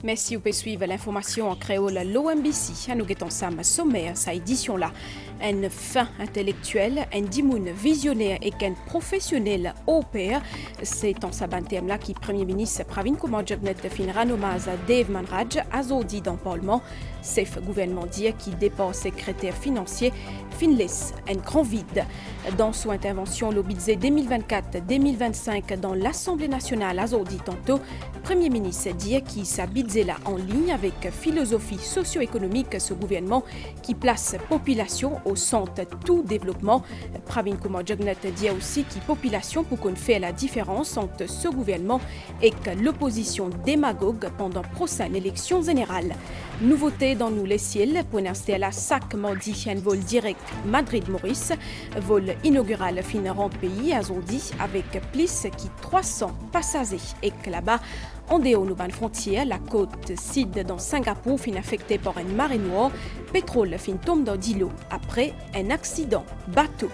Merci, vous pouvez suivre l'information en créole l'OMBC. À nous guettons Sam sommaire, sa édition-là. Un fin intellectuel, un dimoun visionnaire et qu'un professionnel au pair. C'est en saban thème-là qui Premier ministre Pravin Kumar Jugnauth finira hommage à Dave Manraj, azodi dans le Parlement. C'est le gouvernement dire qui dépend secrétaire financier, finlaisse un grand vide. Dans son intervention, le budget 2024-2025 dans l'Assemblée nationale, azodi tantôt, Premier ministre dit qui s'habite là en ligne avec philosophie socio-économique ce gouvernement qui place population au centre tout développement. Pravin Kumar Jugnauth dit aussi que population pour qu'on fait la différence entre ce gouvernement et que l'opposition démagogue pendant prochaine élection générale. Nouveauté dans nous les ciels pour l'instant à la SAC mardi un vol direct Madrid-Maurice, vol inaugural fin rend pays à Zodi avec plus qui 300 passagers et que là-bas en dehors de nos frontières, la côte sud dans Singapour fin affectée par une marée noire, pétrole fin tombe dans d'îlot après un accident bateau.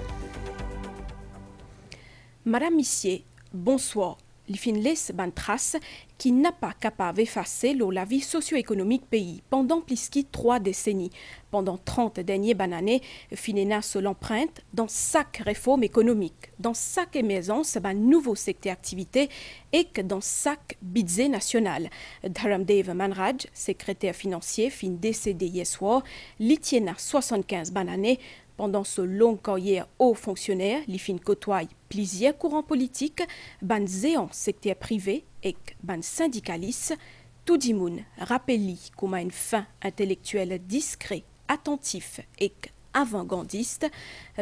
Madame Missier, bonsoir. Il fin laisse ban trace qui n'a pas capable d'effacer la vie socio-économique pays pendant plus de 3 décennies. Pendant 30 dernières années, finena sur l'empreinte dans chaque réforme économique, dans chaque émergence d'un nouveau secteur d'activité et que dans chaque budget national. Dharam Dave Manraj, secrétaire financier, fin décédé hier soir, l'itiena 75 années. Pendant ce long carrière haut fonctionnaire, les fin côtoient plusieurs courants politiques, ban zéant secteur privé et ban syndicalistes. Tout le monde rappelle comme une fin intellectuelle discret, attentif et avant-gardiste.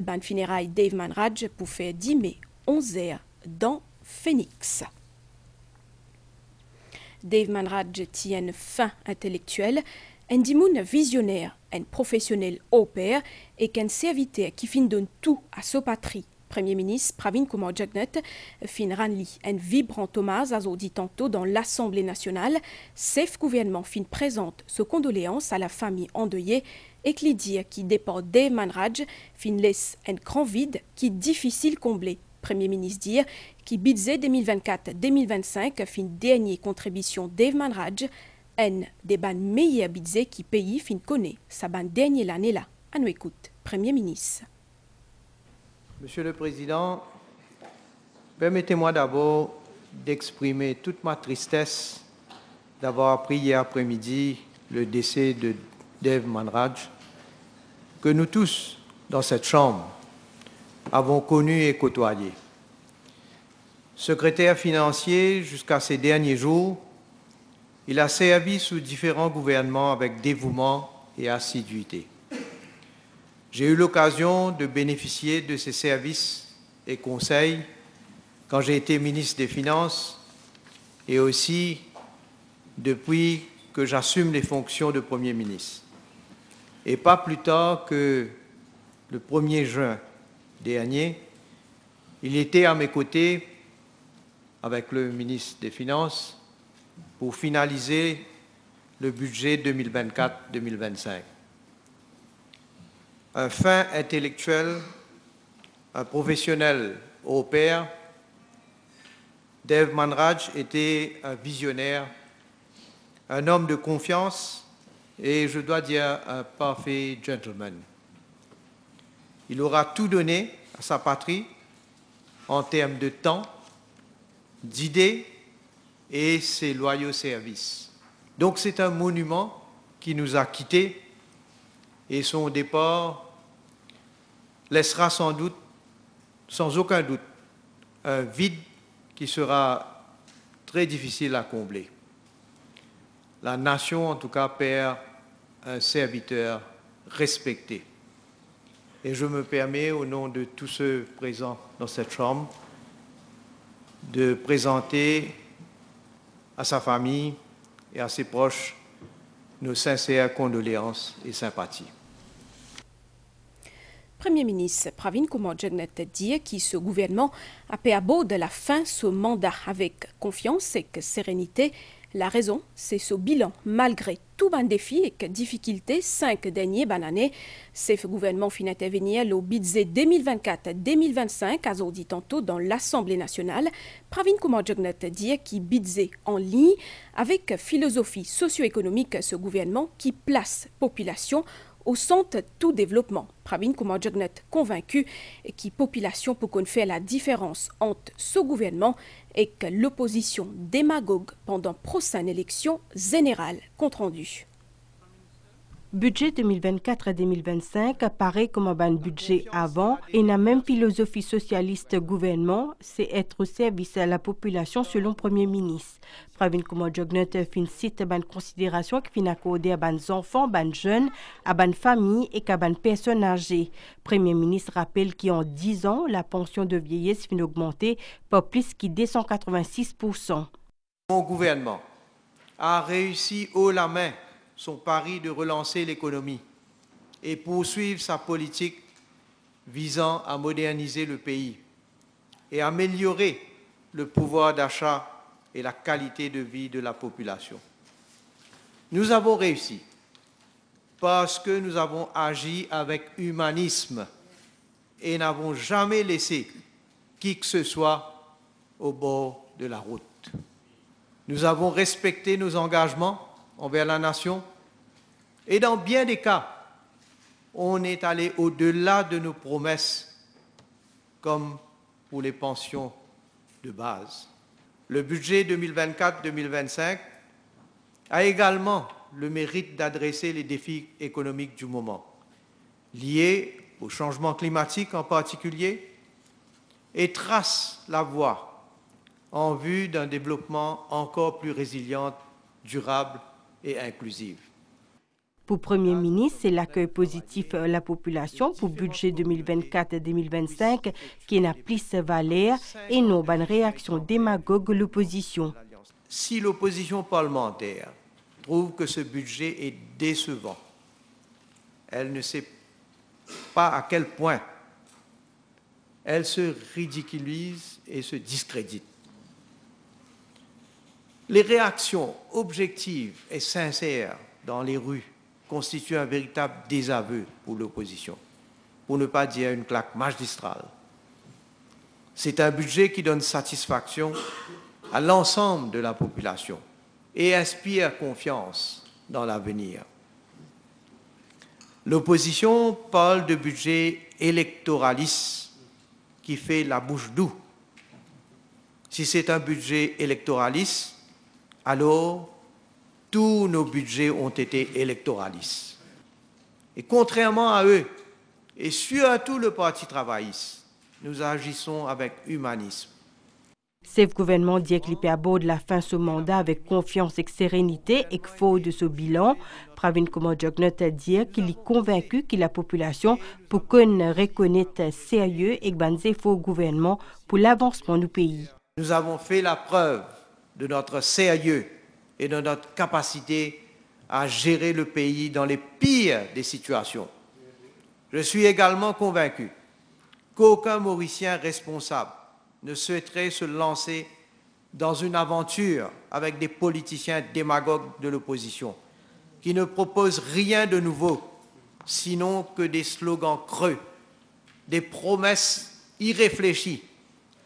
Ban funérailles Dave Manraj pour faire 10 mai 11h dans Phoenix. Dave Manraj tient une fin intellectuelle, un dimoun visionnaire, un professionnel au pair et qu'un serviteur qui fin donne tout à sa patrie. Premier ministre Pravin Kumar Jugnauth fin ranli un vibrant hommage à Zodi tantôt dans l'Assemblée nationale. Chef gouvernement fin présente ses condoléances à la famille endeuillée et que l'idée qui dépend Dave Manraj fin laisse un grand vide qui est difficile combler. Premier ministre dire qui budget 2024-2025 fin dernière contribution Dave Manraj un des ban meilleurs budgets qui pays fin connaît sa ban dernière l'année là. À nous écoute, Premier ministre. Monsieur le Président, permettez-moi d'abord d'exprimer toute ma tristesse d'avoir appris hier après-midi le décès de Dave Manraj, que nous tous, dans cette Chambre, avons connu et côtoyé. Secrétaire financier jusqu'à ces derniers jours, il a servi sous différents gouvernements avec dévouement et assiduité. J'ai eu l'occasion de bénéficier de ses services et conseils quand j'ai été ministre des Finances et aussi depuis que j'assume les fonctions de Premier ministre. Et pas plus tard que le 1er juin dernier, il était à mes côtés avec le ministre des Finances pour finaliser le budget 2024-2025. Un fin intellectuel, un professionnel au pair, Dave Manraj était un visionnaire, un homme de confiance et, je dois dire, un parfait gentleman. Il aura tout donné à sa patrie en termes de temps, d'idées et ses loyaux services. Donc c'est un monument qui nous a quittés et son départ laissera sans aucun doute, un vide qui sera très difficile à combler. La nation, en tout cas, perd un serviteur respecté. Et je me permets, au nom de tous ceux présents dans cette Chambre, de présenter à sa famille et à ses proches nos sincères condoléances et sympathies. Premier ministre Pravin Kumar Jugnauth dit que ce gouvernement a fait à beau de la fin ce mandat avec confiance et sérénité. La raison, c'est ce bilan. Malgré tout ban défi et que difficultés, 5 derniers années, c'est le gouvernement fin intervenir au budget 2024-2025, à dit tantôt dans l'Assemblée nationale. Pravin Kumar Jagnat dit qui budget en ligne avec philosophie socio-économique ce gouvernement qui place population au centre tout développement. Pravin Kumar Jagnat convaincu que population peut qu'on fait la différence entre ce gouvernement et que l'opposition démagogue pendant prochaine élection générale. Compte rendu. Budget 2024-2025 apparaît comme un budget avant et la même philosophie socialiste gouvernement, c'est être au service à la population selon Premier ministre. Pravin Kumar Jagnat fin cite ban considération qui fin accordé à ban enfants, ban jeunes, à ban familles et à ban personnes âgées. Premier ministre rappelle qu'en 10 ans, la pension de vieillesse fin augmenter par plus que 286%. Mon gouvernement a réussi haut la main son pari de relancer l'économie et poursuivre sa politique visant à moderniser le pays et améliorer le pouvoir d'achat et la qualité de vie de la population. Nous avons réussi parce que nous avons agi avec humanisme et n'avons jamais laissé qui que ce soit au bord de la route. Nous avons respecté nos engagements envers la nation et dans bien des cas, on est allé au-delà de nos promesses comme pour les pensions de base. Le budget 2024-2025 a également le mérite d'adresser les défis économiques du moment, liés au changement climatique en particulier, et trace la voie en vue d'un développement encore plus résilient, durable et inclusive. Pour Premier ministre, c'est l'accueil positif de la population pour le budget 2024-2025 qui n'a plus valeur et non une réaction démagogue de l'opposition. Si l'opposition parlementaire trouve que ce budget est décevant, elle ne sait pas à quel point elle se ridiculise et se discrédite. Les réactions objectives et sincères dans les rues constituent un véritable désaveu pour l'opposition, pour ne pas dire une claque magistrale. C'est un budget qui donne satisfaction à l'ensemble de la population et inspire confiance dans l'avenir. L'opposition parle de budget électoraliste qui fait la bouche douce. Si c'est un budget électoraliste, alors tous nos budgets ont été électoralistes. Et contrairement à eux, et surtout le Parti travailliste, nous agissons avec humanisme. Ce gouvernement dit qu'il peut aborder la fin de ce mandat avec confiance et sérénité et qu'il faut de ce bilan. Pravin Kumar Jagnat a dit qu'il est convaincu que la population peut reconnaître sérieux et bon effort au gouvernement pour l'avancement du pays. Nous avons fait la preuve de notre sérieux et de notre capacité à gérer le pays dans les pires des situations. Je suis également convaincu qu'aucun Mauricien responsable ne souhaiterait se lancer dans une aventure avec des politiciens démagogues de l'opposition qui ne proposent rien de nouveau, sinon que des slogans creux, des promesses irréfléchies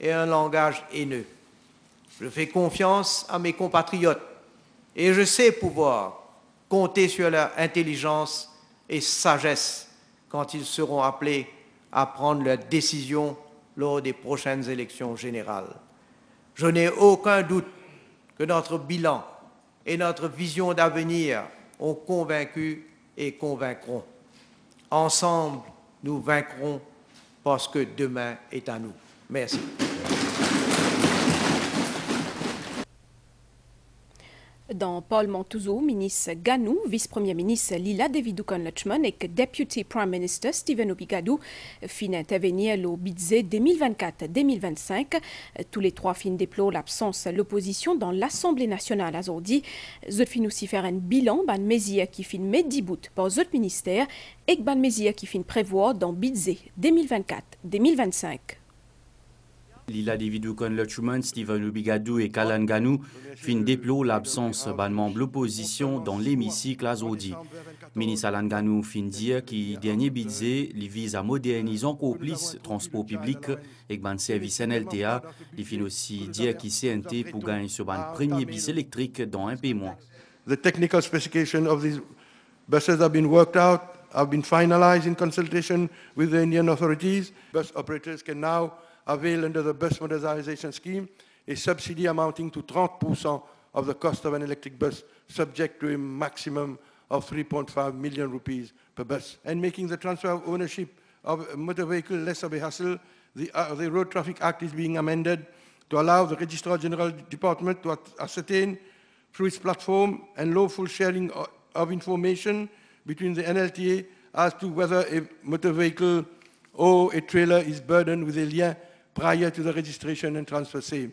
et un langage haineux. Je fais confiance à mes compatriotes et je sais pouvoir compter sur leur intelligence et sagesse quand ils seront appelés à prendre leurs décisions lors des prochaines élections générales. Je n'ai aucun doute que notre bilan et notre vision d'avenir ont convaincu et convaincront. Ensemble, nous vaincrons parce que demain est à nous. Merci. Dans Paul Mantuzo, ministre Ganou, vice-premier ministre Lila Davidou-Kon-Lachman et Deputy Prime Minister Stephen Obigadou fin intervenir au budget 2024-2025. Tous les trois fin déplorent l'absence de l'opposition dans l'Assemblée nationale aujourd'hui. Zot fin aussi faire un bilan ban mesures qui fin met 10 bouts par zot ministère et ban mesures qui fin prévoir dans budget 2024-2025. Lila Davidou Conlutchuman, Steven Ubigadou et Kalan Ganou fin déplorent l'absence d'un membre de l'opposition dans l'hémicycle à Zodi. Ministre Alan Ganou fin dire que dernier budget vise à moderniser encore plus le transport public et le service NLTA. Il fin aussi dire qu'il CNT pour gagner sur un premier bus électrique dans un peu moins. The technical specification of these buses have been worked out, have been finalized in consultation with the Indian authorities. Bus operators can now avail under the bus modernization scheme a subsidy amounting to 30% of the cost of an electric bus, subject to a maximum of 3.5 million rupees per bus. And making the transfer of ownership of a motor vehicle less of a hassle, the Road Traffic Act is being amended to allow the Registrar General Department to ascertain through its platform and lawful sharing of information between the NLTA as to whether a motor vehicle or a trailer is burdened with a lien prior to the registration and transfer same.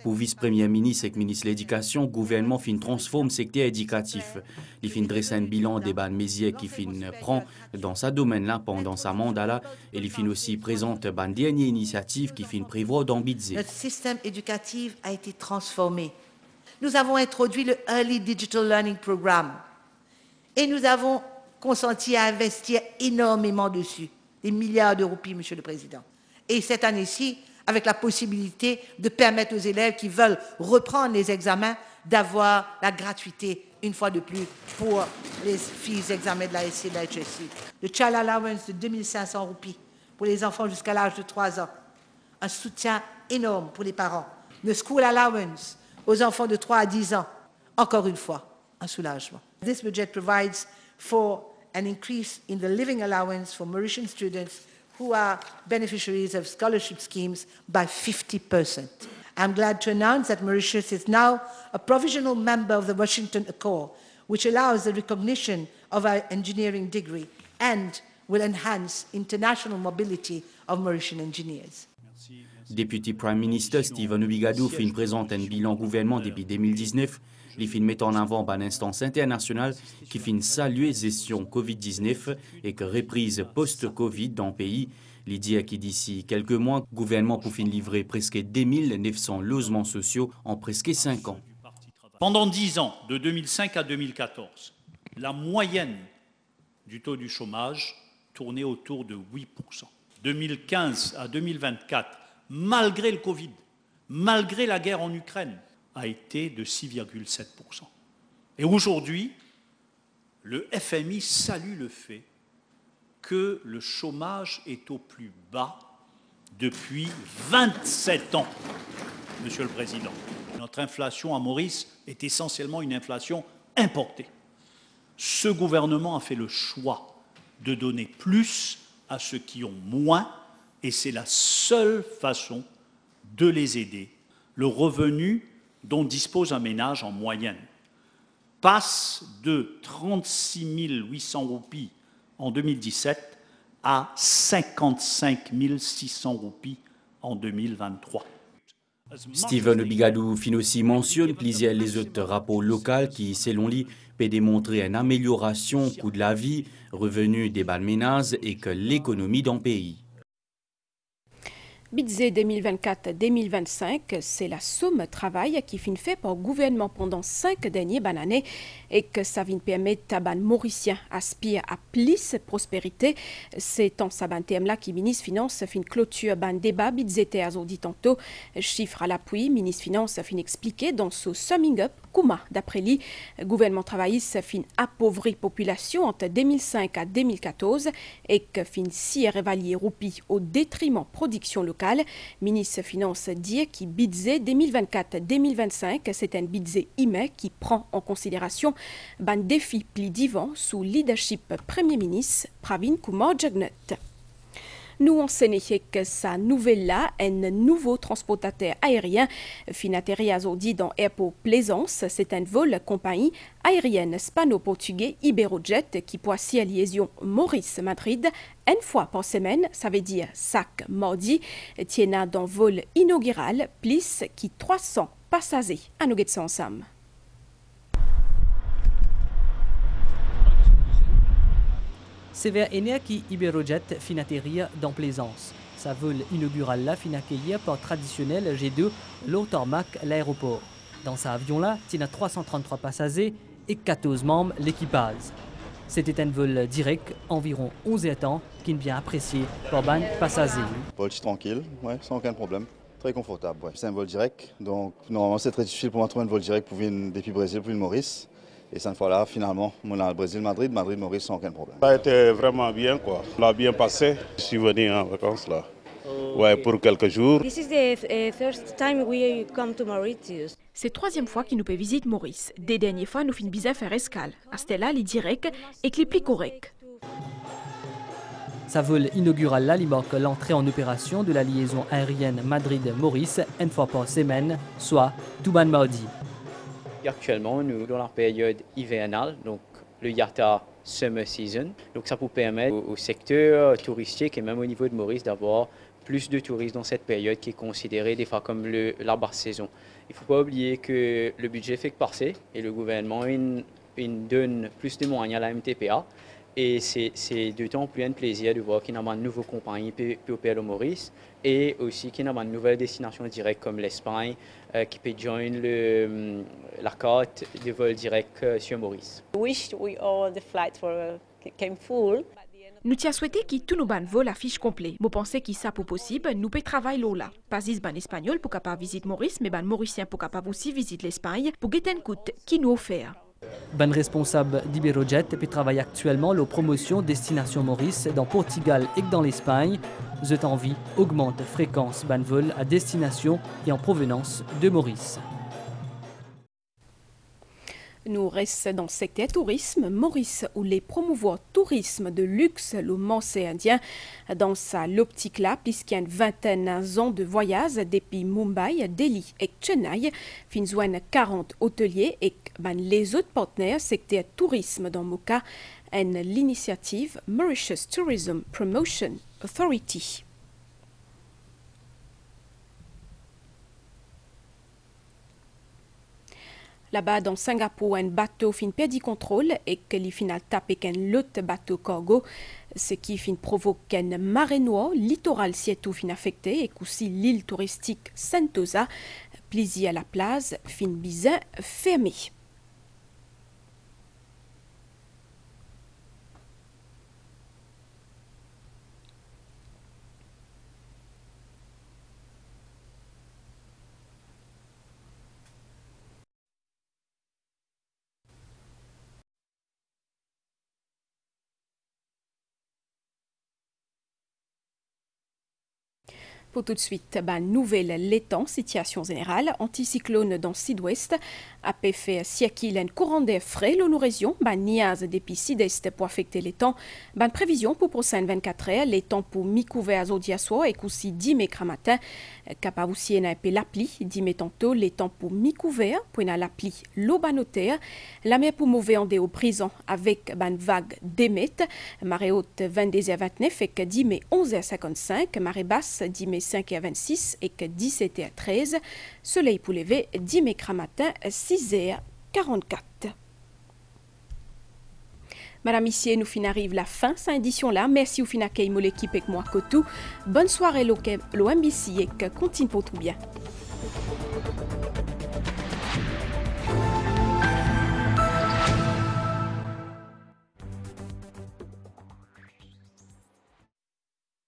Pour vice-premier ministre et ministre de l'Éducation, le gouvernement fin transforme le secteur éducatif. Il fin dresser un bilan des bonnes mesures qui fin prend dans sa domaine-là pendant sa mandat-là et il fin aussi présente une dernière initiative qui fin prévoit dans budget. Notre système éducatif a été transformé. Nous avons introduit le Early Digital Learning Programme et nous avons consenti à investir énormément dessus, des milliards de roupies, Monsieur le Président. Et cette année-ci, avec la possibilité de permettre aux élèves qui veulent reprendre les examens d'avoir la gratuité, une fois de plus, pour les filles examens de la SC et de la HSC. Le Child Allowance de 2500 roupies pour les enfants jusqu'à l'âge de 3 ans. Un soutien énorme pour les parents. Le School Allowance aux enfants de 3 à 10 ans. Encore une fois, un soulagement. This budget provides for an increase in the living allowance for Mauritian students who are beneficiaries of scholarship schemes by 50%. I'm glad to announce that Mauritius is now a provisional member of the Washington Accord, which allows the recognition of our engineering degree and will enhance international mobility of Mauritian engineers. Député Prime Minister Steven Ubigadou fin présente un bilan gouvernement depuis 2019. Il fin met en avant une instance internationale qui fin saluer gestion Covid-19 et que reprise post-Covid dans le pays. Il dit que d'ici quelques mois, le gouvernement peut fin livrer presque 2900 logements sociaux en presque 5 ans. Pendant 10 ans, de 2005 à 2014, la moyenne du taux du chômage tournait autour de 8%. 2015 à 2024, malgré le Covid, malgré la guerre en Ukraine, a été de 6,7%. Et aujourd'hui, le FMI salue le fait que le chômage est au plus bas depuis 27 ans, Monsieur le Président. Notre inflation à Maurice est essentiellement une inflation importée. Ce gouvernement a fait le choix de donner plus à ceux qui ont moins, et c'est la seule façon de les aider. Le revenu dont dispose un ménage en moyenne passe de 36 800 roupies en 2017 à 55 600 roupies en 2023. Steven Ubigadou fin aussi mentionne plusieurs les autres rapports locaux qui, selon lui, peuvent démontrer une amélioration du coût de la vie, revenus des bas ménages et que l'économie dans le pays. Budget 2024-2025, c'est la somme travail qui fin fait par le gouvernement pendant 5 dernières années et que ça vient permettre à ban Mauricien aspire à plus de prospérité. C'est en ce terme-là qui ministre Finance fin clôture ban débat budgétaire dit tantôt. Chiffre à l'appui, ministre Finance fin expliqué dans ce summing up comment, d'après lui, le gouvernement travailliste fin appauvri population entre 2005 à 2014 et que fin si révalier roupi au détriment production locale. Ministre Finance dit que budget 2024-2025, c'est un budget IME qui prend en considération un défi plus divin sous leadership Premier ministre Pravin Kumar Jagnat. Nous enseignons que sa nouvelle-là, un nouveau transportateur aérien, fin atterri à Zodi dans Airport Plaisance. C'est un vol compagnie aérienne hispano-portugais Iberojet qui poissit à liaison Maurice-Madrid une fois par semaine, ça veut dire chaque mardi, tiena dans vol inaugural, plus qui 300 passagers. À nous guetter ensemble. C'est vers Ener qui Iberojet fin atterrir dans Plaisance. Sa vol inaugural là fin accueillir par traditionnel G2 l'eau tarmac l'aéroport. Dans cet avion-là, il y a 333 passagers et 14 membres de l'équipage. C'était un vol direct, environ 11 temps, qui est bien apprécié par les passagers. Vol tranquille, ouais, sans aucun problème. Très confortable, ouais. C'est un vol direct, donc normalement c'est très difficile pour moi de trouver un vol direct pour venir depuis Brésil, pour Maurice. Et cette fois-là, finalement, on a le Brésil-Madrid, Madrid-Maurice sans aucun problème. Ça a été vraiment bien, quoi. On l'a bien passé. Je suis venu en vacances là. Ouais, pour quelques jours. C'est la troisième fois qu'il nous peut visiter Maurice. Des dernières fois, nous finissons bien faire escale. À ce là, les direct et les plus correct. Sa vol inaugural là, il marque l'entrée en opération de la liaison aérienne Madrid-Maurice une fois par semaine, soit tout ban mardi. Actuellement, nous sommes dans la période hivernale, donc le YATA Summer Season. Donc ça peut permettre au secteur touristique et même au niveau de Maurice d'avoir plus de touristes dans cette période qui est considérée des fois comme la basse saison. Il ne faut pas oublier que le budget fait que passer et le gouvernement il donne plus de moyens à la MTPA. Et c'est d'autant plus un plaisir de voir qu'il y a une nouvelle compagnie pour opérer au Maurice et aussi qu'il y a une nouvelle destination directe comme l'Espagne qui peut joindre la carte de vol direct sur Maurice. Nous t'y souhaité que tous nos vols affichent complet. Nous pensons que ça pour possible, nous pouvons travailler là. Pas juste ban espagnol pour capable visiter Maurice, mais ban mauricien pour capable aussi visiter l'Espagne pour guetter un coût qui nous offert. Ben responsable d'Iberojet peut travailler actuellement la promotion destination Maurice dans Portugal et dans l'Espagne. Cette envie augmente la fréquence ban vol à destination et en provenance de Maurice. Nous restons dans le secteur tourisme. Maurice, où les promouvoirs tourisme de luxe, le Mancé indien, dans sa l'optique là, puisqu'il y a une vingtaine d'années de voyage depuis Mumbai, Delhi et Chennai, fin 40 hôteliers et les autres partenaires secteur tourisme dans Moka, l'initiative Mauritius Tourism Promotion Authority. Là-bas, dans Singapour, un bateau fin perdu contrôle et que les final tapé qu'un autre bateau cargo, ce qui fin provoque une marée noire, littoral Sietou fin affecté et qu'aussi l'île touristique Sentosa, plaisir à la plage, fin bizarre fermée. Pour tout de suite, nouvelle l'étang, situation générale, anticyclone dans le sud-ouest, a fait siècle un courant d'air frais dans nos régions, niaz depuis sud-est pour affecter l'étang, prévision pour prochaine 24 heures, l'étang pour mi-couvert à soir et aussi 10 mai matin, capable aussi un peu l'appli, 10 mai tantôt, l'étang pour mi-couvert, pour l'appli l'eau banotaire, la mer pour mauvais en dé au prison avec vague d'émette, marée haute 22h29 et que 10 mai 11h55, marée basse 10 mai 5h26 et que 17h13. Soleil pour lever 10 mai matin 6h44. Madame, Missier, nous fin arrive la fin de cette édition-là. Merci au fin accueil l'équipe avec moi, Kotou. Bonne soirée, l'OMBC et que continue pour tout bien.